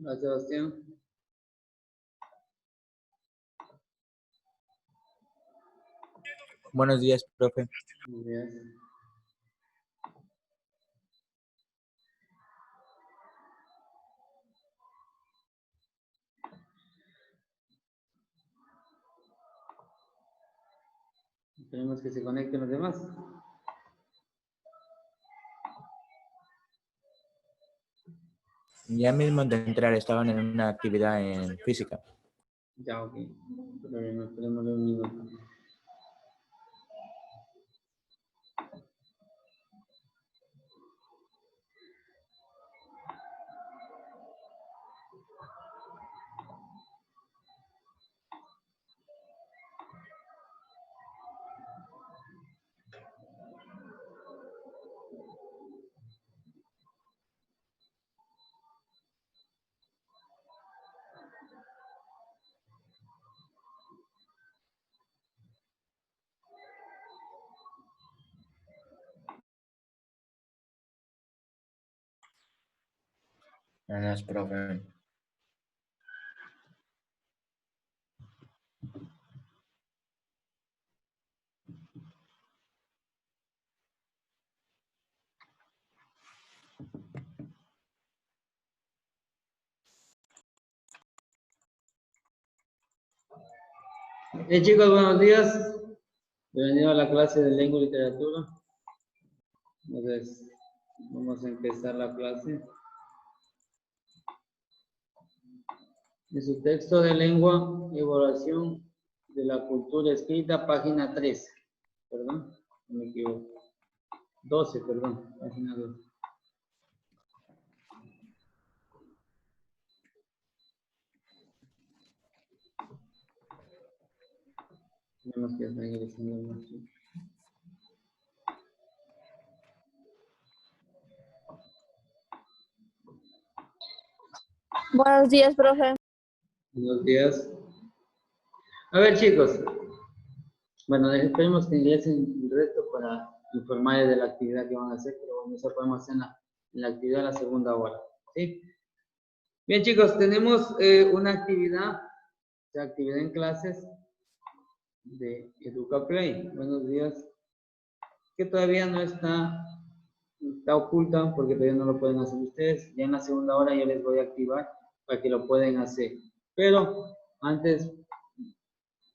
Hola, Sebastián. Buenos días, profe. Buenos días. Esperemos que se conecten los demás. Ya mismo de entrar estaban en una actividad en física. Ya, ok. Pero esperemos un minuto. Buenas, profe. Chicos, buenos días. Bienvenidos a la clase de lengua y literatura. Entonces, vamos a empezar la clase. En su texto de lengua, evaluación de la cultura escrita, página 13. Perdón, no me equivoco. 12, perdón, página 12. Tenemos que estar ingresando el archivo. Buenos días, profe. Buenos días. A ver, chicos. Bueno, esperemos que ingresen el resto para informarles de la actividad que van a hacer, pero bueno, eso podemos hacer en la actividad de la segunda hora. ¿Sí? Bien, chicos, tenemos una actividad en clases de EducaPlay. Buenos días. Que todavía no está oculta porque todavía no lo pueden hacer ustedes. Ya en la segunda hora yo les voy a activar para que lo pueden hacer. Pero antes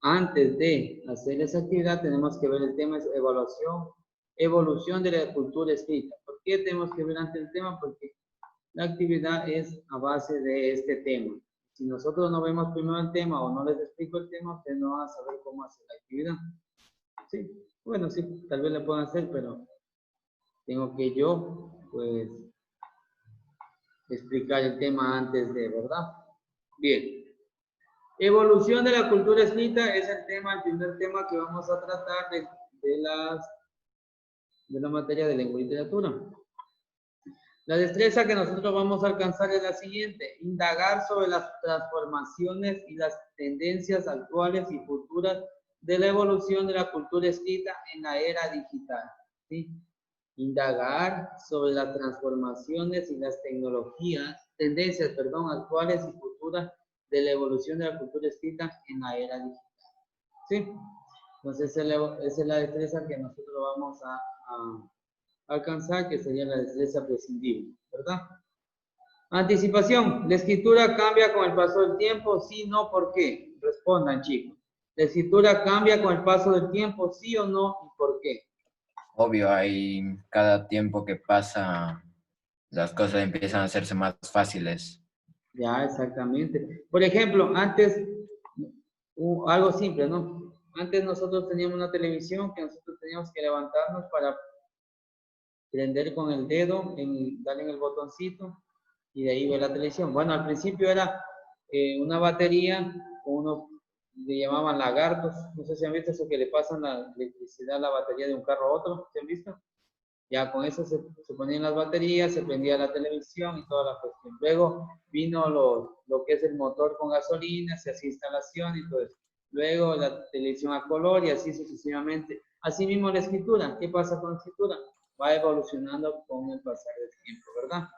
de hacer esa actividad tenemos que ver el tema es evolución de la cultura escrita. ¿Por qué tenemos que ver antes el tema? Porque la actividad es a base de este tema. Si nosotros no vemos primero el tema o no les explico el tema, ustedes no van a saber cómo hacer la actividad. Sí, bueno, sí, tal vez le puedan hacer, pero tengo que yo, pues, explicar el tema antes de, ¿verdad? Bien. Evolución de la cultura escrita es el primer tema que vamos a tratar de la materia de lengua y literatura. La destreza que nosotros vamos a alcanzar es la siguiente: indagar sobre las transformaciones y las tendencias actuales y futuras de la evolución de la cultura escrita en la era digital. ¿Sí? Indagar sobre las transformaciones y las tendencias actuales y futuras de la evolución de la cultura escrita en la era digital. ¿Sí? Entonces, esa es la destreza que nosotros vamos a alcanzar, que sería la destreza prescindible, ¿verdad? Anticipación. ¿La escritura cambia con el paso del tiempo? Sí, no, ¿por qué? Respondan, chicos. ¿La escritura cambia con el paso del tiempo? Sí o no, y por qué. Obvio, hay cada tiempo que pasa, las cosas empiezan a hacerse más fáciles. Ya, exactamente. Por ejemplo, antes, algo simple, ¿no? Antes nosotros teníamos una televisión que nosotros teníamos que levantarnos para prender con el dedo, darle en el botoncito y de ahí ver la televisión. Bueno, al principio era una batería, le llamaban lagartos, no sé si han visto eso que le pasan la electricidad a la batería de un carro a otro, ¿se han visto? Ya con eso se ponían las baterías, se prendía la televisión y toda la cuestión. Luego vino lo que es el motor con gasolina, se hacía instalación y todo eso. Luego la televisión a color y así sucesivamente. Asimismo la escritura. ¿Qué pasa con la escritura? Va evolucionando con el pasar del tiempo, ¿verdad?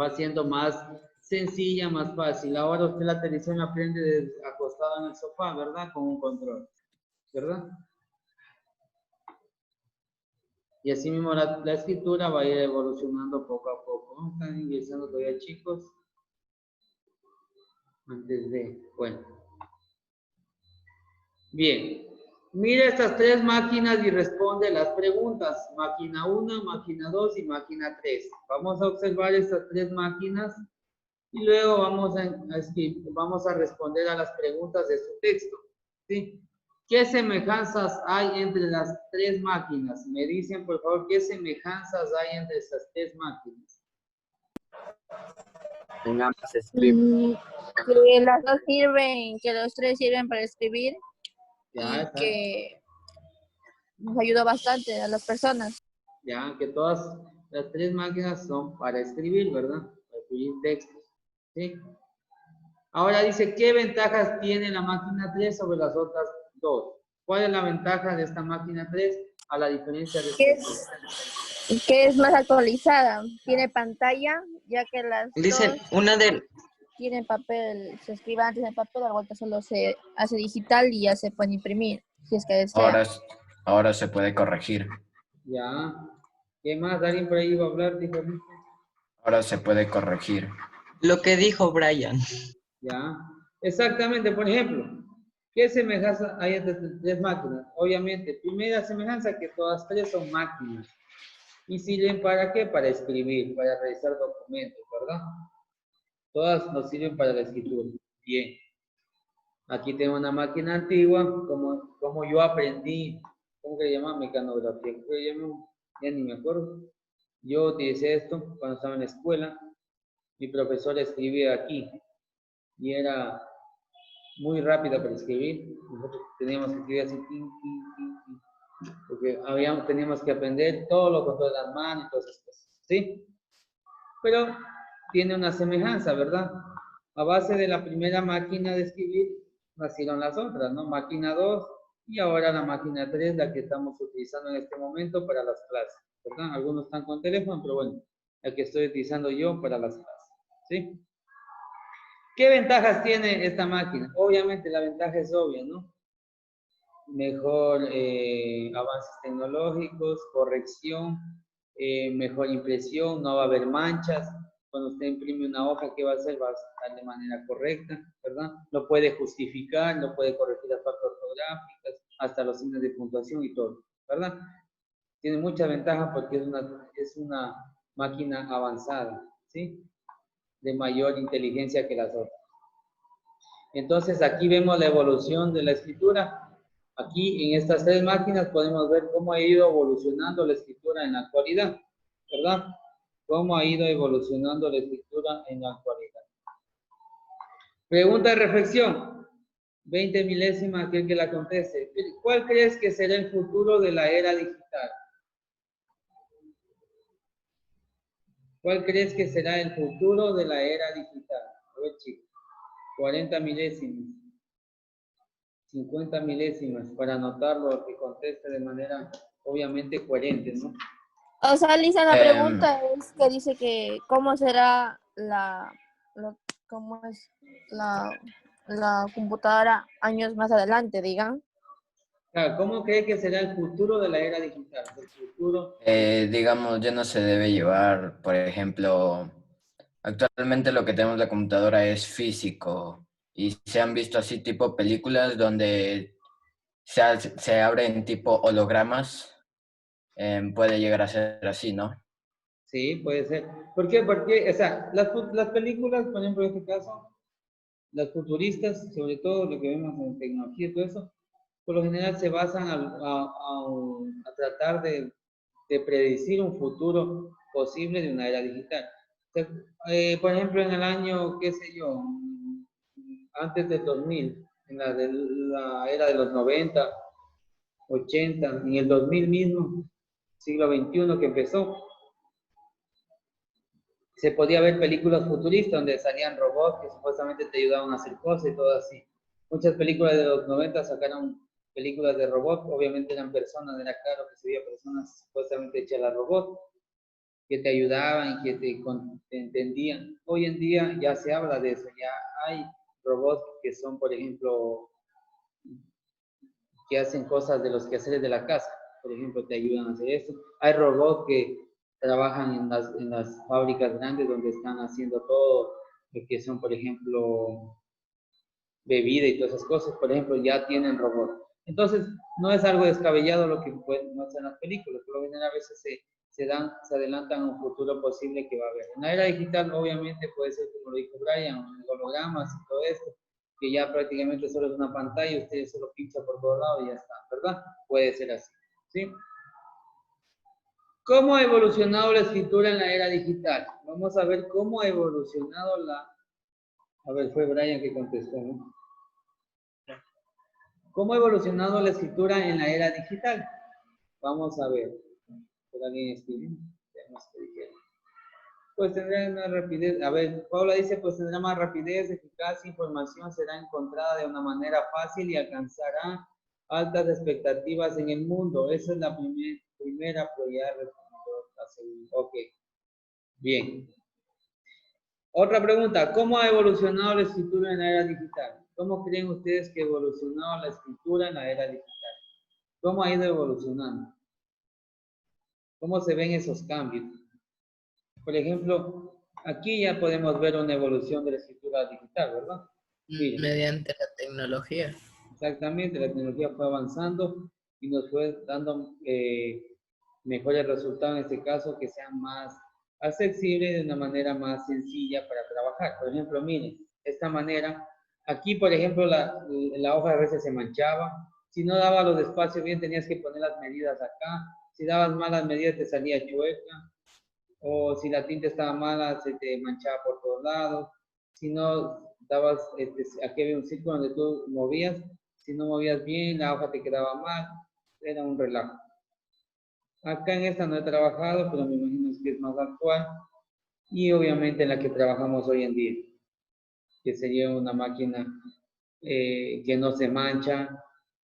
Va siendo más sencilla, más fácil. Ahora usted la televisión aprende acostado en el sofá, ¿verdad? Con un control, ¿verdad? Y así mismo la escritura va a ir evolucionando poco a poco. ¿No? Están ingresando todavía, chicos. Antes de, bueno. Bien. Mira estas tres máquinas y responde las preguntas. Máquina 1, máquina 2 y máquina 3. Vamos a observar estas tres máquinas y luego vamos a responder a las preguntas de su texto. ¿Sí? ¿Qué semejanzas hay entre las tres máquinas? Me dicen, por favor, ¿qué semejanzas hay entre estas tres máquinas? En ambas escribo. Que las dos sirven, que los tres sirven para escribir Ya y está. que nos ayuda bastante a las personas. Ya, que todas las tres máquinas son para escribir, ¿verdad? Para escribir textos. ¿Sí? Ahora dice, ¿qué ventajas tiene la máquina 3 sobre las otras dos? ¿Cuál es la ventaja de esta máquina 3 a la diferencia de Que es más actualizada, tiene pantalla, ya que las Dicen, dos una de... tienen papel, se escribe antes en papel, la vuelta solo se hace digital y ya se puede imprimir, si es que desea. Ahora se puede corregir. Ya. ¿Qué más? ¿Alguien por ahí iba a hablar? Dijo, Ahora se puede corregir. Lo que dijo Brian. ya. Exactamente, por ejemplo, ¿qué semejanza hay entre tres máquinas? Obviamente, primera semejanza que todas tres son máquinas. ¿Y sirven para qué? Para escribir, para realizar documentos, ¿verdad? Todas nos sirven para la escritura. Bien. Aquí tengo una máquina antigua, como yo aprendí, ¿cómo que se llama? Mecanografía. ¿Cómo que se llama? Ya ni me acuerdo. Yo utilicé esto cuando estaba en la escuela. Mi profesor escribía aquí y era muy rápida para escribir. Nosotros teníamos que escribir así, porque teníamos que aprender todo lo con todas las manos y todas esas cosas. ¿Sí? Pero tiene una semejanza, ¿verdad? A base de la primera máquina de escribir, nacieron las otras, ¿no? Máquina 2 y ahora la máquina 3, la que estamos utilizando en este momento para las clases, ¿verdad? Algunos están con teléfono, pero bueno, la que estoy utilizando yo para las clases, ¿sí? ¿Qué ventajas tiene esta máquina? Obviamente la ventaja es obvia, ¿no? Mejor avances tecnológicos, corrección, mejor impresión, no va a haber manchas. Cuando usted imprime una hoja, ¿qué va a hacer? Va a estar de manera correcta, ¿verdad? Lo puede justificar, lo puede corregir las faltas ortográficas, hasta los signos de puntuación y todo, ¿verdad? Tiene mucha ventaja porque es una máquina avanzada, ¿sí? De mayor inteligencia que las otras. Entonces, aquí vemos la evolución de la escritura. Aquí, en estas tres máquinas, podemos ver cómo ha ido evolucionando la escritura en la actualidad, ¿verdad? Cómo ha ido evolucionando la escritura en la actualidad. Pregunta de reflexión. 20 milésimas, aquel que la conteste. ¿Cuál crees que será el futuro de la era digital? ¿Cuál crees que será el futuro de la era digital? A ver, chicos. 40 milésimas. 50 milésimas para anotarlo, que conteste de manera obviamente coherente, ¿no? O sea, Lisa, la pregunta es que dice que cómo será cómo es la computadora años más adelante, digan. Claro, ¿cómo cree que será el futuro de la era digital? El futuro. Digamos, ya no se debe llevar, por ejemplo, actualmente lo que tenemos en la computadora es físico y se han visto así tipo películas donde se abren tipo hologramas, puede llegar a ser así, ¿no? Sí, puede ser. ¿Por qué? Porque, o sea, las películas, por ejemplo, en este caso, las futuristas, sobre todo lo que vemos en tecnología y todo eso, por lo general se basan a tratar de predecir un futuro posible de una era digital. O sea, por ejemplo, en el año, qué sé yo, antes del 2000, en la era de los 90, 80, en el 2000 mismo, siglo XXI que empezó, se podía ver películas futuristas donde salían robots que supuestamente te ayudaban a hacer cosas y todo así. Muchas películas de los 90 sacaron películas de robots, obviamente eran personas, era claro que se veía personas supuestamente hechas a robots, que te ayudaban, que te entendían. Hoy en día ya se habla de eso, ya hay robots que son, por ejemplo, que hacen cosas de los quehaceres de la casa. Por ejemplo, te ayudan a hacer esto. Hay robots que trabajan en las fábricas grandes donde están haciendo todo lo que son, por ejemplo, bebida y todas esas cosas. Por ejemplo, ya tienen robots. Entonces, no es algo descabellado lo que muestran las películas. Por lo general, a veces se adelantan a un futuro posible que va a haber. En la era digital, obviamente, puede ser, como lo dijo Brian, hologramas y todo esto, que ya prácticamente solo es una pantalla y usted solo pincha por todos lados y ya está, ¿verdad? Puede ser así, ¿sí? ¿Cómo ha evolucionado la escritura en la era digital? Vamos a ver cómo ha evolucionado la... A ver, fue Brian que contestó, ¿no? ¿Cómo ha evolucionado la escritura en la era digital? Vamos a ver. ¿Por alguien escribe? Veamos qué dijeron. Pues tendrá una rapidez. A ver, Paula dice, pues tendrá más rapidez, eficacia, información será encontrada de una manera fácil y alcanzará altas expectativas en el mundo. Esa es la primera, pero ya respondió la segunda. Ok, bien. Otra pregunta, ¿cómo ha evolucionado la escritura en la era digital? ¿Cómo creen ustedes que ha evolucionado la escritura en la era digital? ¿Cómo ha ido evolucionando? ¿Cómo se ven esos cambios? Por ejemplo, aquí ya podemos ver una evolución de la escritura digital, ¿verdad? Miren, Mediante la tecnología. exactamente, la tecnología fue avanzando y nos fue dando mejores resultados, en este caso, que sean más accesibles de una manera más sencilla para trabajar. Por ejemplo, miren, esta manera, aquí, por ejemplo, la hoja a veces se manchaba. Si no daba los espacios bien, tenías que poner las medidas acá. Si dabas malas medidas, te salía chueca. O si la tinta estaba mala, se te manchaba por todos lados. Si no dabas, aquí había un círculo donde tú movías, si no movías bien, la hoja te quedaba mal, era un relajo. Acá en esta no he trabajado, pero me imagino que es más actual. Y obviamente en la que trabajamos hoy en día, que sería una máquina que no se mancha,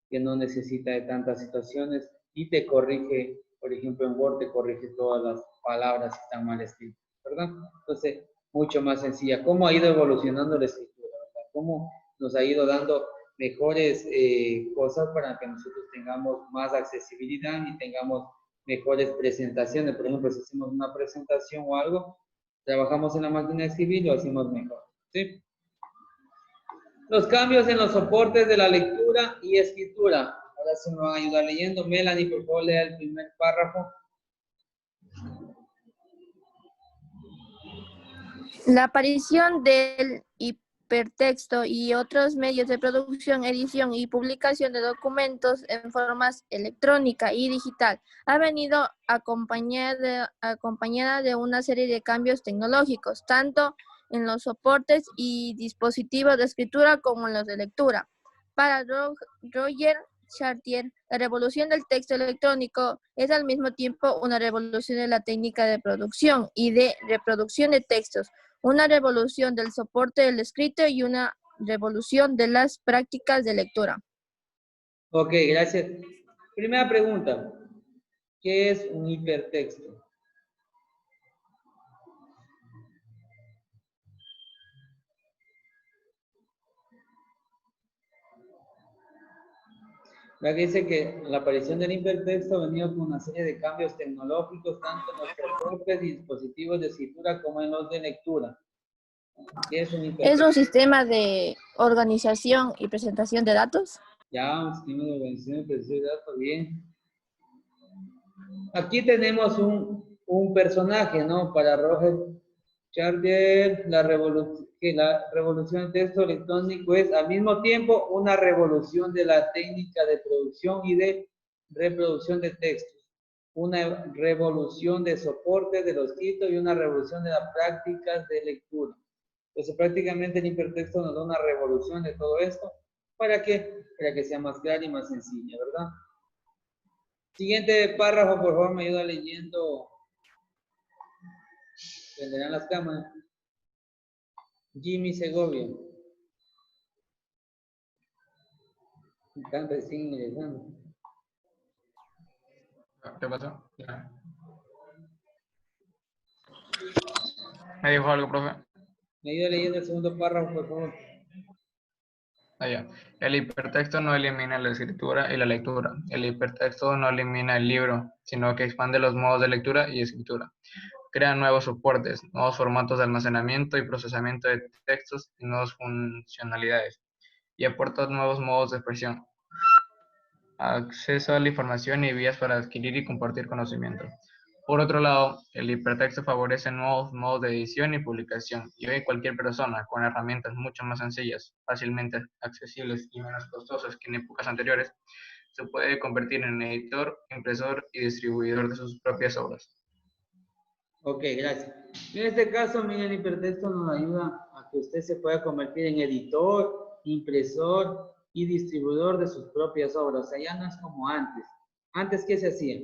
que no necesita de tantas situaciones y te corrige, por ejemplo en Word te corrige todas las palabras que están mal escritas, ¿verdad? Entonces, mucho más sencilla. ¿Cómo ha ido evolucionando la escritura? ¿Verdad? ¿Cómo nos ha ido dando mejores cosas para que nosotros tengamos más accesibilidad y tengamos mejores presentaciones? Por ejemplo, si hacemos una presentación o algo, trabajamos en la máquina de escribir y lo hacemos mejor, ¿sí? Los cambios en los soportes de la lectura y escritura. Ahora sí me van a ayudar leyendo. Melanie, por favor, lea el primer párrafo. La aparición del hipertexto y otros medios de producción, edición y publicación de documentos en formas electrónica y digital ha venido acompañada de una serie de cambios tecnológicos, tanto en los soportes y dispositivos de escritura como en los de lectura. Para Roger Chartier, la revolución del texto electrónico es al mismo tiempo una revolución de la técnica de producción y de reproducción de textos, una revolución del soporte del escrito y una revolución de las prácticas de lectura. Ok, gracias. Primera pregunta. ¿Qué es un hipertexto? La que dice que la aparición del hipertexto ha venido con una serie de cambios tecnológicos, tanto en los soportes y dispositivos de escritura como en los de lectura. ¿Qué es un ¿Es hipertexto? un sistema de organización y presentación de datos? Ya, un sistema de organización y presentación de datos, bien. Aquí tenemos un personaje, ¿no? Para Roger Chartier, la revolución del texto electrónico es al mismo tiempo una revolución de la técnica de producción y de reproducción de textos, una revolución de soporte de los escritos y una revolución de las prácticas de lectura. Entonces, prácticamente el hipertexto nos da una revolución de todo esto. ¿Para qué? Para que sea más clara y más sencilla, ¿verdad? Siguiente párrafo, por favor, me ayuda leyendo. Prenderán las cámaras. Jimmy Segovia. Están recién ingresando. ¿Qué pasó? Ya. ¿Me dijo algo, profe? Me ayuda leyendo el segundo párrafo, por favor. Allá. El hipertexto no elimina la escritura y la lectura. El hipertexto no elimina el libro, sino que expande los modos de lectura y escritura. Crea nuevos soportes, nuevos formatos de almacenamiento y procesamiento de textos y nuevas funcionalidades. Y aporta nuevos modos de expresión, acceso a la información y vías para adquirir y compartir conocimiento. Por otro lado, el hipertexto favorece nuevos modos de edición y publicación, y hoy cualquier persona con herramientas mucho más sencillas, fácilmente accesibles y menos costosas que en épocas anteriores, se puede convertir en editor, impresor y distribuidor de sus propias obras. Ok, gracias. En este caso, miren, el hipertexto nos ayuda a que usted se pueda convertir en editor, impresor y distribuidor de sus propias obras. O sea, ya no es como antes. Antes, ¿qué se hacía?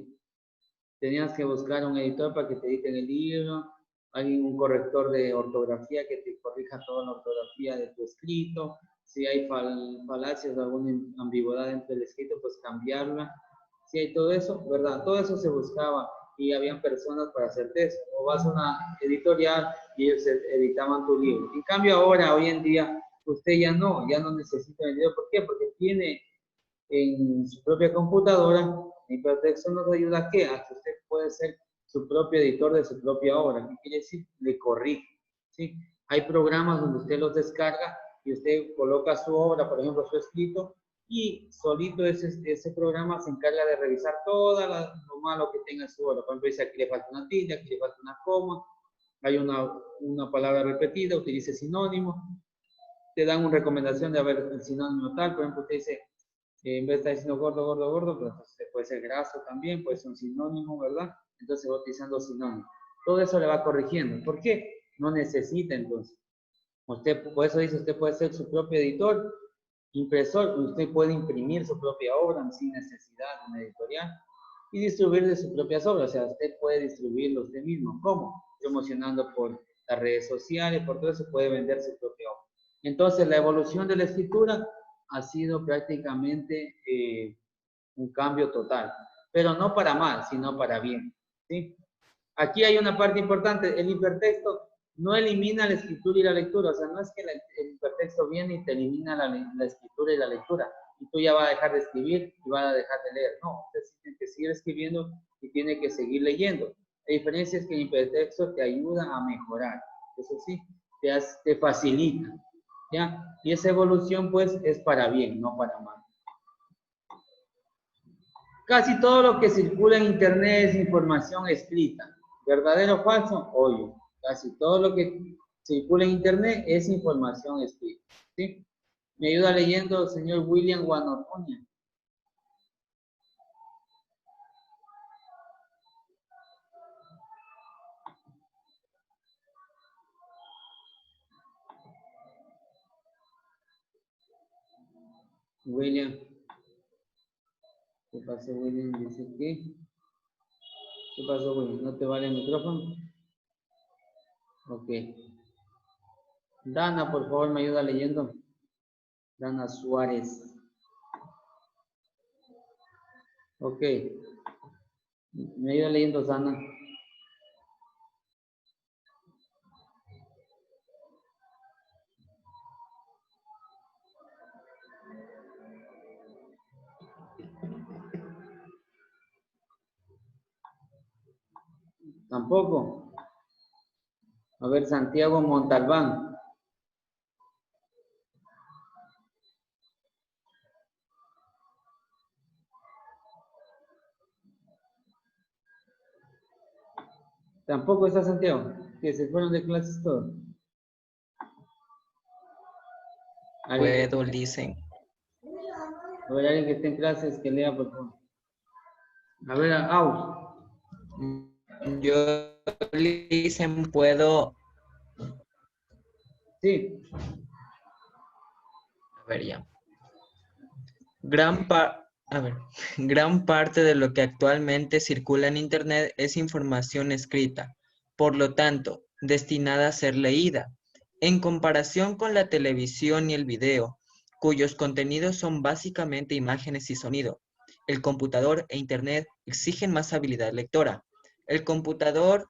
Tenías que buscar un editor para que te editen el libro, un corrector de ortografía que te corrija toda la ortografía de tu escrito. Si hay falacias o alguna ambigüedad dentro del escrito, pues cambiarla. Si hay todo eso, ¿verdad? Todo eso se buscaba y habían personas para hacerte eso. O vas a una editorial y ellos editaban tu libro. En cambio ahora, hoy en día, usted ya no necesita el libro. ¿Por qué? Porque tiene en su propia computadora. El hipertexto nos ayuda a qué? A que usted puede ser su propio editor de su propia obra. ¿Qué quiere decir? Le corrige, ¿sí? Hay programas donde usted los descarga y usted coloca su obra, por ejemplo, su escrito, y solito ese programa se encarga de revisar todo lo malo que tenga su obra. Por ejemplo, dice aquí le falta una tilde, aquí le falta una coma, hay una palabra repetida, utilice sinónimo, te dan una recomendación de haber el sinónimo tal. Por ejemplo, usted dice, en vez de estar diciendo gordo, gordo, gordo, pues puede ser graso también, puede ser un sinónimo, ¿verdad? Entonces va utilizando sinónimo. Todo eso le va corrigiendo. ¿Por qué? No necesita entonces. Usted, por eso dice, usted puede ser su propio editor, impresor, usted puede imprimir su propia obra sin necesidad de una editorial y distribuir de sus propias obras. O sea, usted puede distribuirlo usted mismo. ¿Cómo? Promocionando por las redes sociales, por todo eso puede vender su propia obra. Entonces, la evolución de la escritura ha sido prácticamente un cambio total, pero no para mal, sino para bien, ¿sí? Aquí hay una parte importante, el hipertexto no elimina la escritura y la lectura, o sea, no es que el hipertexto viene y te elimina la escritura y la lectura, y tú ya vas a dejar de escribir y vas a dejar de leer, no, usted tiene que seguir escribiendo y tiene que seguir leyendo. La diferencia es que el hipertexto te ayuda a mejorar, eso sí, te facilita, ¿ya? Y esa evolución, pues, es para bien, no para mal. Casi todo lo que circula en Internet es información escrita. ¿Verdadero o falso? Obvio. Casi todo lo que circula en Internet es información escrita. ¿Sí? Me ayuda leyendo el señor William Guanotuña. William. ¿Qué pasó, William? Dice que. ¿Qué pasó, William? ¿No te vale el micrófono? Ok. Dana, por favor, me ayuda leyendo. Dana Suárez. Ok. Me ayuda leyendo, Dana. Tampoco. A ver, Santiago Montalbán. Tampoco está Santiago. Que se fueron de clases todos. Puedo, dicen. A ver, alguien que esté en clases que lea, por favor. A ver, Aus. Yo, dicen, puedo. Sí. A ver, ya. Gran parte de lo que actualmente circula en Internet es información escrita, por lo tanto, destinada a ser leída. En comparación con la televisión y el video, cuyos contenidos son básicamente imágenes y sonido, el computador e Internet exigen más habilidad lectora. El computador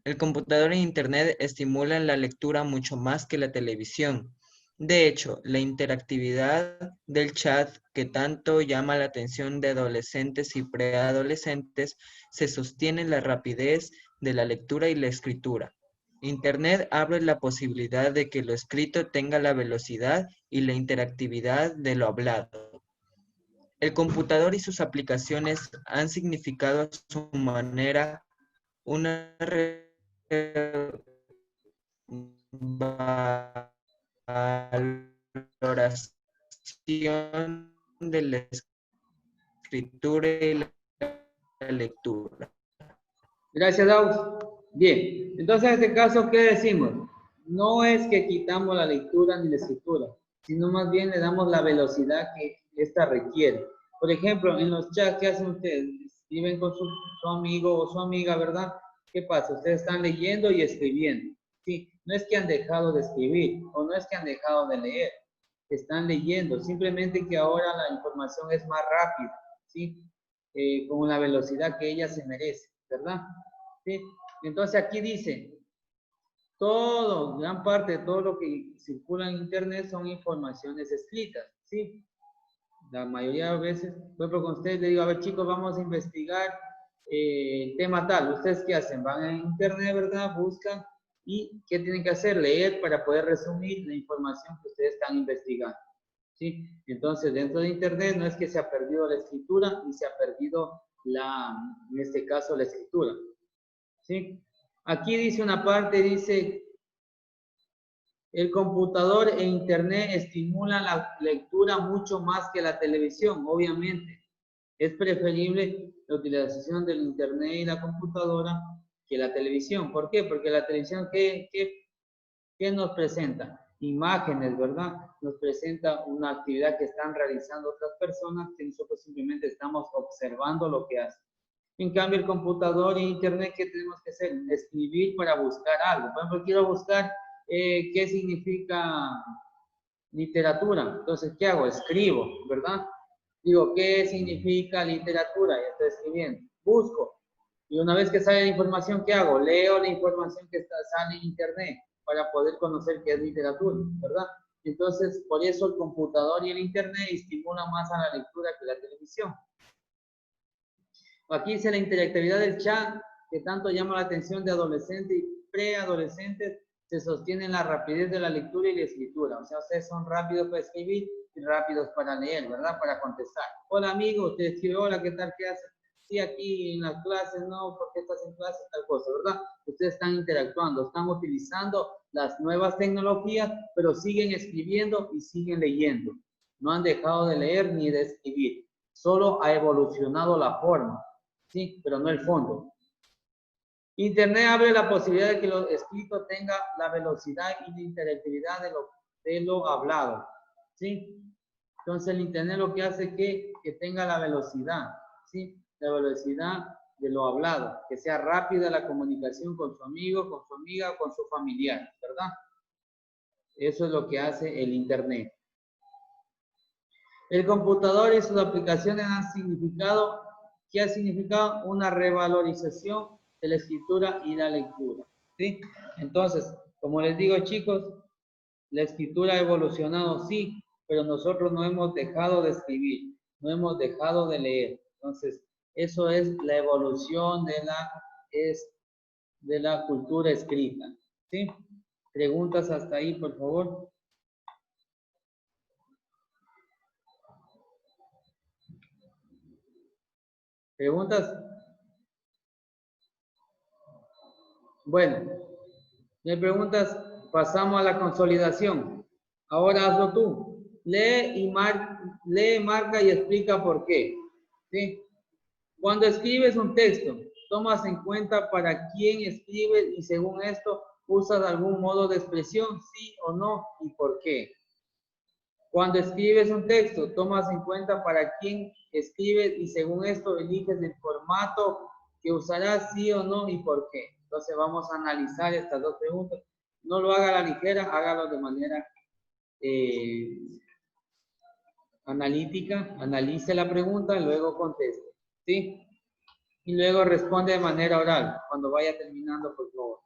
El computador e Internet estimulan la lectura mucho más que la televisión. De hecho, la interactividad del chat que tanto llama la atención de adolescentes y preadolescentes se sostiene en la rapidez de la lectura y la escritura. Internet abre la posibilidad de que lo escrito tenga la velocidad y la interactividad de lo hablado. El computador y sus aplicaciones han significado a su manera una valoración de la escritura y la lectura. Gracias, Daus. Bien, entonces en este caso, ¿qué decimos? No es que quitamos la lectura ni la escritura, sino más bien le damos la velocidad que ésta requiere. Por ejemplo, en los chats, ¿qué hacen ustedes? Escriben con su amigo o su amiga, ¿verdad? ¿Qué pasa? Ustedes están leyendo y escribiendo. Sí, no es que han dejado de escribir o no es que han dejado de leer. Están leyendo, simplemente que ahora la información es más rápida, ¿sí? Con la velocidad que ella se merece, ¿verdad? ¿Sí? Entonces aquí dice, gran parte de todo lo que circula en Internet son informaciones escritas, ¿sí? La mayoría de veces, por ejemplo, con ustedes le digo, a ver chicos, vamos a investigar el tema tal. ¿Ustedes qué hacen? Van a Internet, ¿verdad? Buscan y ¿qué tienen que hacer? Leer para poder resumir la información que ustedes están investigando, ¿sí? Entonces, dentro de Internet no es que se ha perdido la escritura ni se ha perdido en este caso, la escritura, ¿sí? Aquí dice una parte, dice, el computador e Internet estimulan la lectura mucho más que la televisión, obviamente. Es preferible la utilización del Internet y la computadora que la televisión. ¿Por qué? Porque la televisión, ¿qué nos presenta? Imágenes, ¿verdad? Nos presenta una actividad que están realizando otras personas que nosotros simplemente estamos observando lo que hacen. En cambio, el computador e Internet, ¿qué tenemos que hacer? Escribir para buscar algo. Por ejemplo, quiero buscar qué significa literatura. Entonces, ¿qué hago? Escribo, ¿verdad? Digo, ¿qué significa literatura? Ya estoy escribiendo. Busco. Y una vez que sale la información, ¿qué hago? Leo la información que sale en Internet para poder conocer qué es literatura, ¿verdad? Entonces, por eso el computador y el Internet estimulan más a la lectura que la televisión. Aquí dice la interactividad del chat, que tanto llama la atención de adolescentes y preadolescentes, se sostiene en la rapidez de la lectura y la escritura. O sea, ustedes son rápidos para escribir y rápidos para leer, ¿verdad? Para contestar. Hola, amigo, usted escribe, hola, ¿qué tal? ¿Qué hace? Sí, aquí en las clases, no, ¿por qué estás en clase? Tal cosa, ¿verdad? Ustedes están interactuando, están utilizando las nuevas tecnologías, pero siguen escribiendo y siguen leyendo. No han dejado de leer ni de escribir. Solo ha evolucionado la forma. Sí, pero no el fondo. Internet abre la posibilidad de que lo escrito tenga la velocidad y la interactividad de lo hablado. ¿Sí? Entonces el Internet lo que hace es que tenga la velocidad, ¿sí? La velocidad de lo hablado, que sea rápida la comunicación con su amigo, con su amiga, con su familiar, ¿verdad? Eso es lo que hace el Internet. El computador y sus aplicaciones han significado, ¿qué ha significado? Una revalorización de la escritura y la lectura, ¿sí? Entonces, como les digo, chicos, la escritura ha evolucionado, sí, pero nosotros no hemos dejado de escribir, no hemos dejado de leer. Entonces, eso es la evolución de la cultura escrita, ¿sí? Preguntas hasta ahí, por favor. ¿Preguntas? Bueno, me preguntas, pasamos a la consolidación. Ahora hazlo tú. Lee, marca y explica por qué. ¿Sí? Cuando escribes un texto, tomas en cuenta para quién escribes y según esto, usas algún modo de expresión, sí o no, y por qué. Cuando escribes un texto, tomas en cuenta para quién escribes y según esto eliges el formato que usarás, sí o no, y por qué. Entonces vamos a analizar estas dos preguntas. No lo haga a la ligera, hágalo de manera analítica, analice la pregunta y luego conteste. ¿Sí? Y luego responde de manera oral. Cuando vaya terminando, por favor.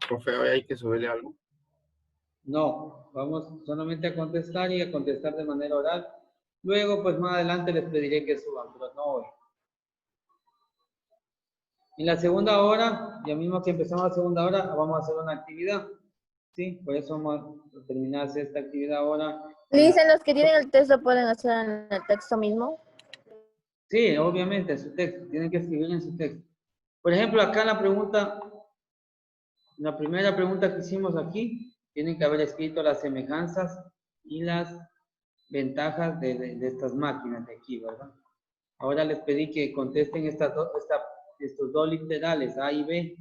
Profe, hoy hay que subirle algo. No, vamos solamente a contestar y a contestar de manera oral. Luego, pues más adelante les pediré que suban, pero no hoy. En la segunda hora, ya mismo que empezamos la segunda hora, vamos a hacer una actividad. ¿Sí? Por eso vamos a terminar esta actividad ahora. Dicen los que tienen el texto pueden hacer en el texto mismo. Sí, obviamente, en su texto. Tienen que escribir en su texto. Por ejemplo, acá en la pregunta, la primera pregunta que hicimos aquí, tienen que haber escrito las semejanzas y las ventajas de estas máquinas de aquí, ¿verdad? Ahora les pedí que contesten estos dos literales, A y B.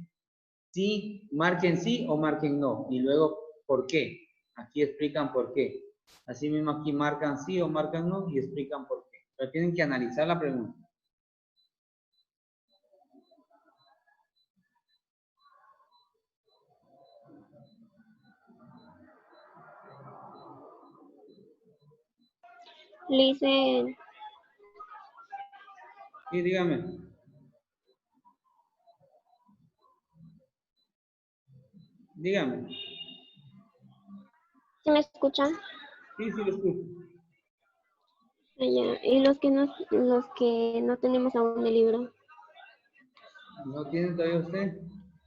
Sí, marquen sí o marquen no. Y luego, ¿por qué? Aquí explican por qué. Así mismo aquí marcan sí o marcan no y explican por qué. Pero tienen que analizar la pregunta. Dicen, Sí, dígame. Dígame. ¿se me escuchan? Sí, sí, lo escucho. Allá. Y los que no tenemos aún el libro. ¿No tiene todavía usted?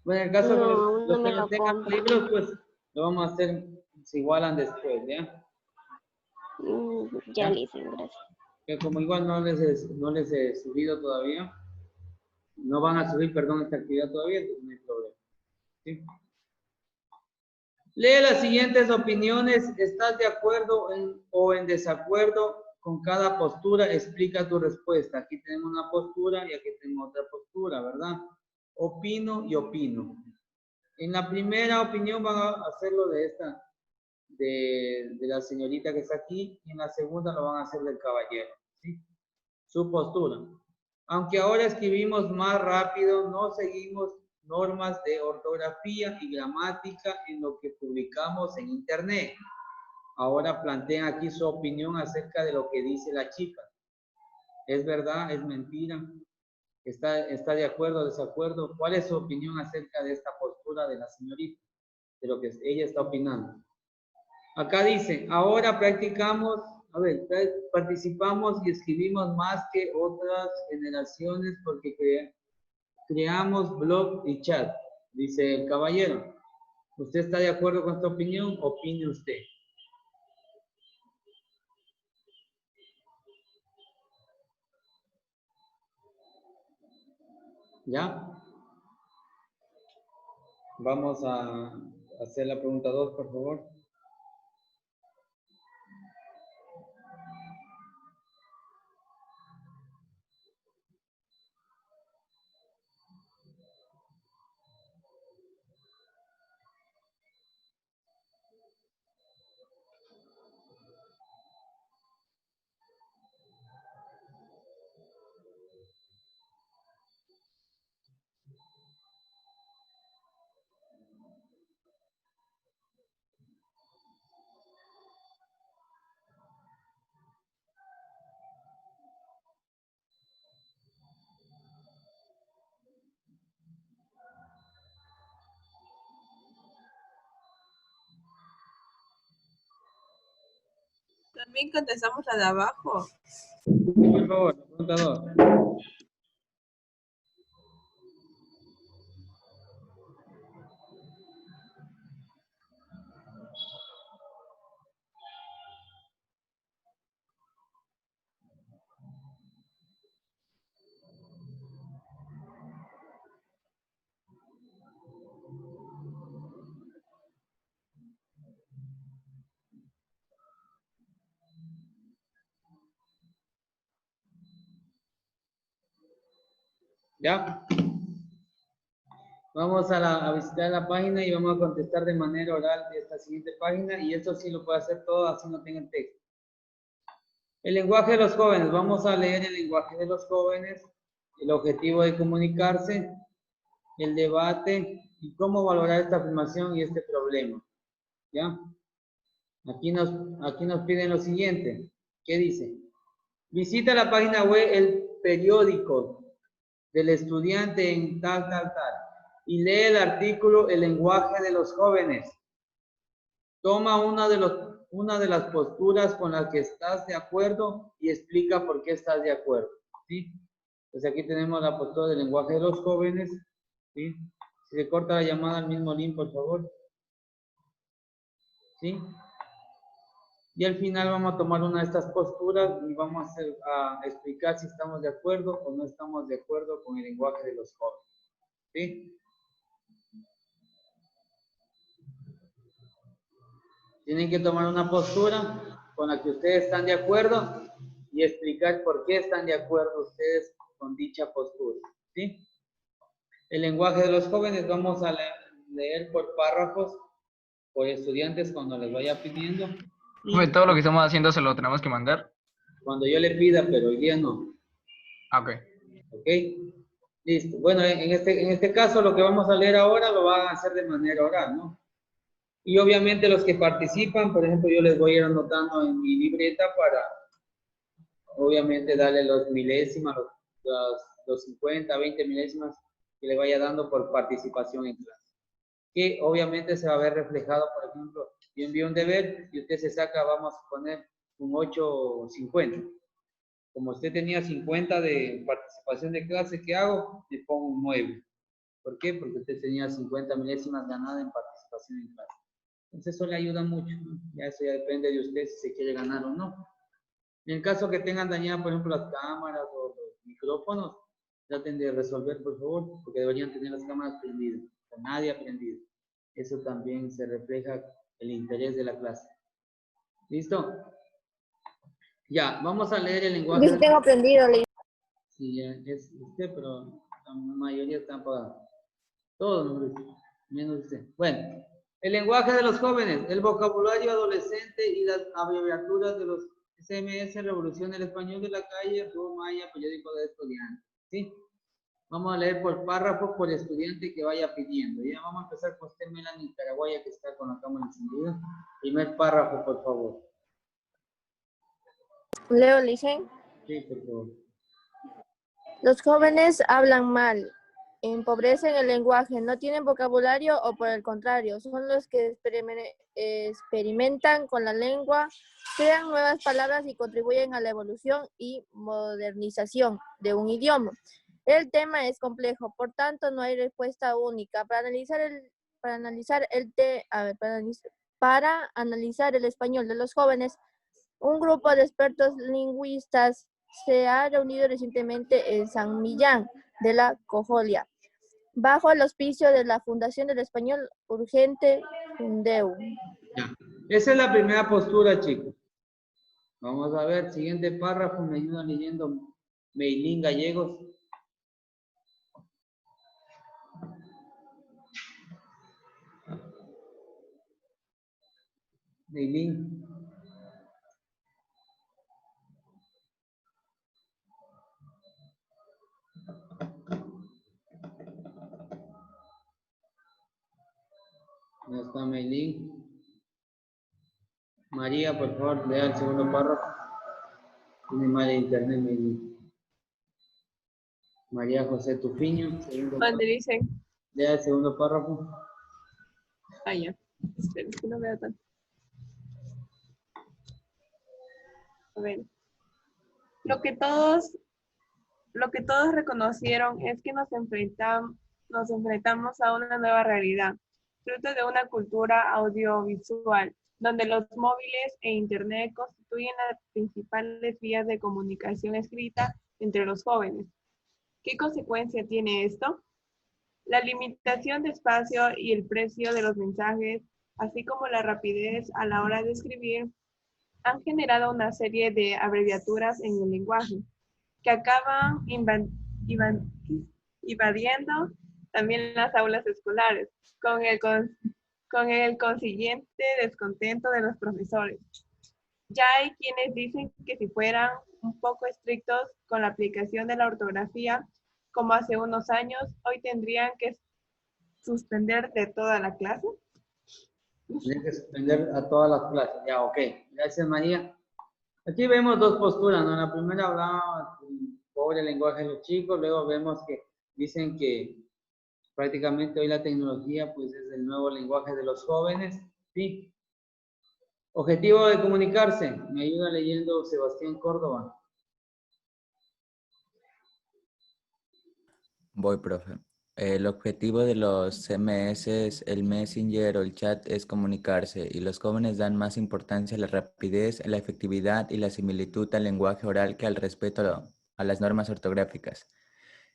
Bueno, en el caso de No, los, aún los no que me no lo tengan compro. libros, pues lo vamos a hacer, se igualan después, ¿ya? Ya ¿Ya? le dicen, gracias. Que como igual no les he subido todavía, no van a subir, perdón, esta actividad todavía, entonces no hay problema. ¿Sí? Lee las siguientes opiniones. ¿Estás de acuerdo o en desacuerdo con cada postura? Explica tu respuesta. Aquí tenemos una postura y aquí tenemos otra postura, ¿verdad? Opino y opino. En la primera opinión van a hacerlo de esta, de la señorita que está aquí, y en la segunda lo van a hacer del caballero, ¿sí? Su postura. Aunque ahora escribimos más rápido, no seguimos normas de ortografía y gramática en lo que publicamos en internet. Ahora plantean aquí su opinión acerca de lo que dice la chica. ¿Es verdad? ¿Es mentira? ¿Está de acuerdo o desacuerdo? ¿Cuál es su opinión acerca de esta postura de la señorita? De lo que ella está opinando. Acá dice, ahora practicamos, a ver, participamos y escribimos más que otras generaciones porque creamos blog y chat, dice el caballero. ¿Usted está de acuerdo con esta opinión? Opine usted. ¿Ya? Vamos a hacer la pregunta 2, por favor. También contestamos la de abajo. Sí, por favor, la pregunta 2. ¿Ya? Vamos a visitar la página y vamos a contestar de manera oral de esta siguiente página, y esto sí lo puede hacer todo así no tengan texto. El lenguaje de los jóvenes. Vamos a leer el lenguaje de los jóvenes, el objetivo de comunicarse, el debate y cómo valorar esta afirmación y este problema. ¿Ya? Aquí nos piden lo siguiente. ¿Qué dice? Visita la página web El Periódico del Estudiante en tal, y lee el artículo El lenguaje de los jóvenes. Toma una de las posturas con las que estás de acuerdo y explica por qué estás de acuerdo. ¿Sí? Entonces aquí tenemos la postura del lenguaje de los jóvenes. ¿Sí? Si se corta la llamada al mismo link, por favor. ¿Sí? Y al final vamos a tomar una de estas posturas y vamos a explicar si estamos de acuerdo o no estamos de acuerdo con el lenguaje de los jóvenes. ¿Sí? Tienen que tomar una postura con la que ustedes están de acuerdo y explicar por qué están de acuerdo ustedes con dicha postura. ¿Sí? El lenguaje de los jóvenes vamos a leer por párrafos, por estudiantes cuando les vaya pidiendo. Todo lo que estamos haciendo se lo tenemos que mandar. Cuando yo le pida, pero hoy día no. Ok. ¿Ok? Listo. Bueno, en este caso lo que vamos a leer ahora lo van a hacer de manera oral, ¿no? Y obviamente los que participan, por ejemplo, yo les voy a ir anotando en mi libreta para, obviamente, darle los milésimas, los 50, 20 milésimas que le vaya dando por participación en clase. Que obviamente se va a ver reflejado, por ejemplo, yo envío un deber y usted se saca, vamos a poner, un 8.50. Como usted tenía 50 de participación de clase, ¿qué hago? Le pongo un 9. ¿Por qué? Porque usted tenía 50 milésimas ganadas en participación en clase. Entonces eso le ayuda mucho, ¿no? Ya eso ya depende de usted si se quiere ganar o no. En el caso que tengan dañadas, por ejemplo, las cámaras o los micrófonos, traten de resolver, por favor, porque deberían tener las cámaras prendidas. O nadie ha prendido. Eso también se refleja el interés de la clase. ¿Listo? Ya, vamos a leer el lenguaje. Yo sí tengo aprendido, Ley. Sí, ya es usted, pero la mayoría están pagados. Todos, menos usted. Bueno, el lenguaje de los jóvenes, el vocabulario adolescente y las abreviaturas de los SMS, Revolución del Español de la Calle, Maya, Periódico de Estudiantes. ¿Sí? Vamos a leer por párrafo por estudiante que vaya pidiendo. Ya vamos a empezar con usted, Melanie Caraguaya, que está con la cámara encendida. Primer párrafo, por favor. Leo, Licen. Sí, por favor. Los jóvenes hablan mal, empobrecen el lenguaje, no tienen vocabulario o por el contrario, son los que experimentan con la lengua, crean nuevas palabras y contribuyen a la evolución y modernización de un idioma. El tema es complejo, por tanto no hay respuesta única. Para analizar el español de los jóvenes, un grupo de expertos lingüistas se ha reunido recientemente en San Millán de la Cojolia, bajo el auspicio de la Fundación del Español Urgente Fundeu. Esa es la primera postura, chicos. Vamos a ver, siguiente párrafo, me ayudan leyendo Meilín Gallegos. Meilín. ¿Dónde está Meilín? María, por favor, lea el segundo párrafo. Tiene mal internet, Meilín. María José Tufiño, segundo párrafo. ¿Dónde dicen? Lea el segundo párrafo. Ah, ya. Espera, que no veo tanto. A ver. Lo que todos reconocieron es que nos enfrentamos a una nueva realidad, fruto de una cultura audiovisual, donde los móviles e Internet constituyen las principales vías de comunicación escrita entre los jóvenes. ¿Qué consecuencia tiene esto? La limitación de espacio y el precio de los mensajes, así como la rapidez a la hora de escribir, han generado una serie de abreviaturas en el lenguaje que acaban invadiendo también las aulas escolares, con el consiguiente descontento de los profesores. Ya hay quienes dicen que si fueran un poco estrictos con la aplicación de la ortografía, como hace unos años, hoy tendrían que suspender de toda la clase. Tienen que suspender a todas las clases. Ya, ok. Gracias, María. Aquí vemos dos posturas, ¿no? La primera hablaba del pobre lenguaje de los chicos, luego vemos que dicen que prácticamente hoy la tecnología pues es el nuevo lenguaje de los jóvenes, ¿sí? Objetivo de comunicarse. Me ayuda leyendo Sebastián Córdoba. Voy, profe. El objetivo de los CMS, el Messenger o el chat es comunicarse y los jóvenes dan más importancia a la rapidez, la efectividad y la similitud al lenguaje oral que al respeto a las normas ortográficas.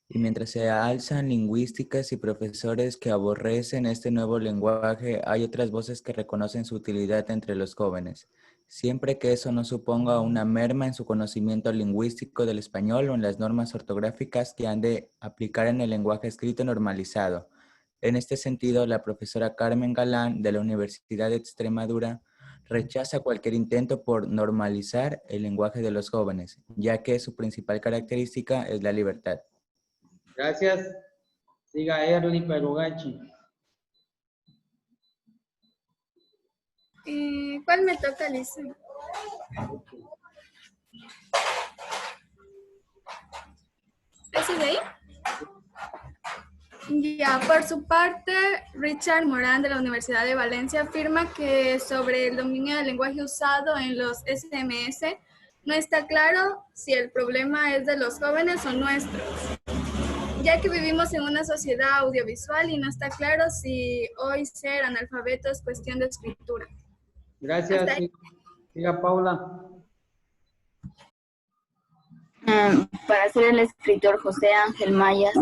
Y mientras se alzan lingüísticas y profesores que aborrecen este nuevo lenguaje, hay otras voces que reconocen su utilidad entre los jóvenes, siempre que eso no suponga una merma en su conocimiento lingüístico del español o en las normas ortográficas que han de aplicar en el lenguaje escrito normalizado. En este sentido, la profesora Carmen Galán de la Universidad de Extremadura rechaza cualquier intento por normalizar el lenguaje de los jóvenes, ya que su principal característica es la libertad. Gracias. Siga Erly Perugachi. ¿Cuál me toca, Lisa? ¿Ese de ahí? Ya, por su parte, Richard Morán de la Universidad de Valencia afirma que sobre el dominio del lenguaje usado en los SMS no está claro si el problema es de los jóvenes o nuestros, ya que vivimos en una sociedad audiovisual y no está claro si hoy ser analfabeto es cuestión de escritura. Gracias. Siga Paula. Para ser el escritor José Ángel Mayas,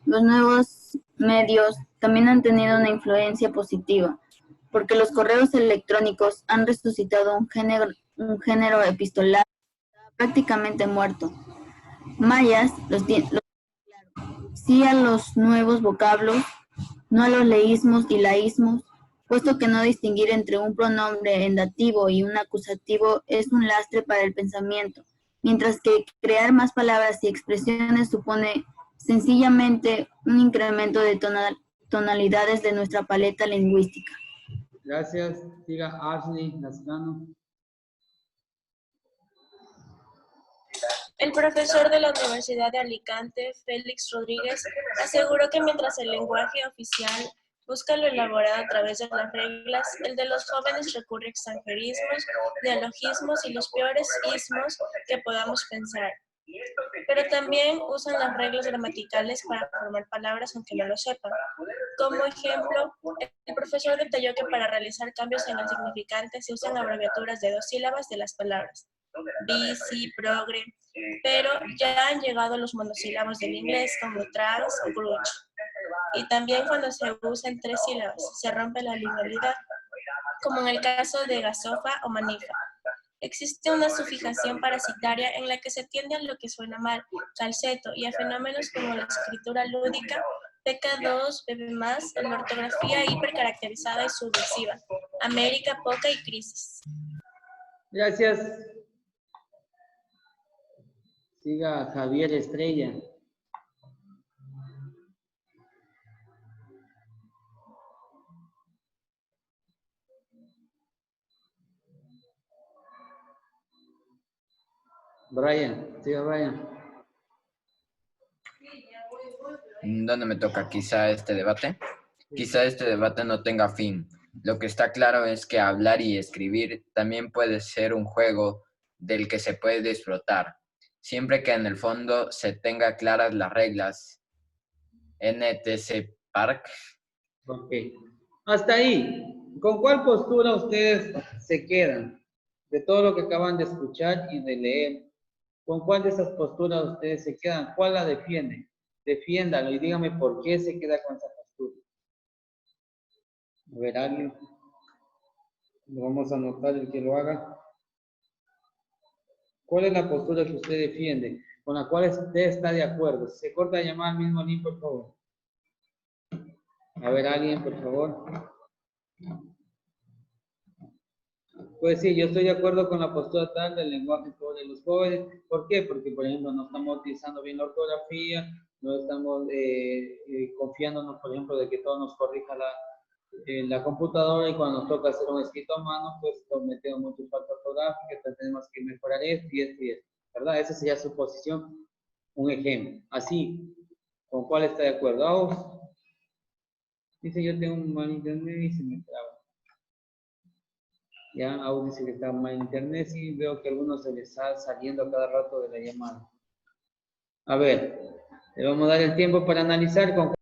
los nuevos medios también han tenido una influencia positiva, porque los correos electrónicos han resucitado un género epistolar prácticamente muerto. Mayas sí a los nuevos vocablos, no a los leísmos y laísmos, puesto que no distinguir entre un pronombre en dativo y un acusativo es un lastre para el pensamiento, mientras que crear más palabras y expresiones supone sencillamente un incremento de tonalidades de nuestra paleta lingüística. Gracias. Siga Ashley Lascano. El profesor de la Universidad de Alicante, Félix Rodríguez, aseguró que mientras el lenguaje oficial busca lo elaborado a través de las reglas, el de los jóvenes recurre a extranjerismos, neologismos y los peores ismos que podamos pensar. Pero también usan las reglas gramaticales para formar palabras aunque no lo sepan. Como ejemplo, el profesor detalló que para realizar cambios en el significante se usan abreviaturas de 2 sílabas de las palabras. Bici, progre, pero ya han llegado los monosílabos del inglés como trans o grunge. Y también cuando se usan 3 sílabas, se rompe la linealidad, como en el caso de gasofa o manifa. Existe una sufijación parasitaria en la que se tiende a lo que suena mal, calceto, y a fenómenos como la escritura lúdica, PK2, BB+, la ortografía hipercaracterizada y subversiva, América, poca y crisis. Gracias. Siga Javier Estrella. Brian, siga Brian. ¿Dónde me toca? Quizá este debate. Quizá este debate no tenga fin. Lo que está claro es que hablar y escribir también puede ser un juego del que se puede disfrutar, siempre que en el fondo se tenga claras las reglas. NTC Park. Ok. Hasta ahí. ¿Con cuál postura ustedes se quedan? De todo lo que acaban de escuchar y de leer. ¿Con cuál de esas posturas ustedes se quedan? ¿Cuál la defienden? Defiéndalo y dígame por qué se queda con esa postura. A ver, alguien. Lo vamos a anotar el que lo haga. ¿Cuál es la postura que usted defiende? con la cual usted está de acuerdo. Si se corta la llamada al mismo link, por favor. A ver, alguien, por favor. Pues sí, yo estoy de acuerdo con la postura tal del lenguaje de los jóvenes. ¿Por qué? Porque, por ejemplo, no estamos utilizando bien la ortografía, no estamos confiándonos, por ejemplo, de que todo nos corrija la computadora, y cuando nos toca hacer un escrito a mano, pues cometemos muchas faltas ortográficas, entonces tenemos que mejorar esto y esto y esto, ¿verdad? Esa sería su posición, un ejemplo. Así, ¿con cuál está de acuerdo? Vamos. Dice, yo tengo un mal internet y se me traba. Ya, Audi dice que está mal en internet, y veo que a algunos se les está saliendo a cada rato de la llamada. A ver, le vamos a dar el tiempo para analizar con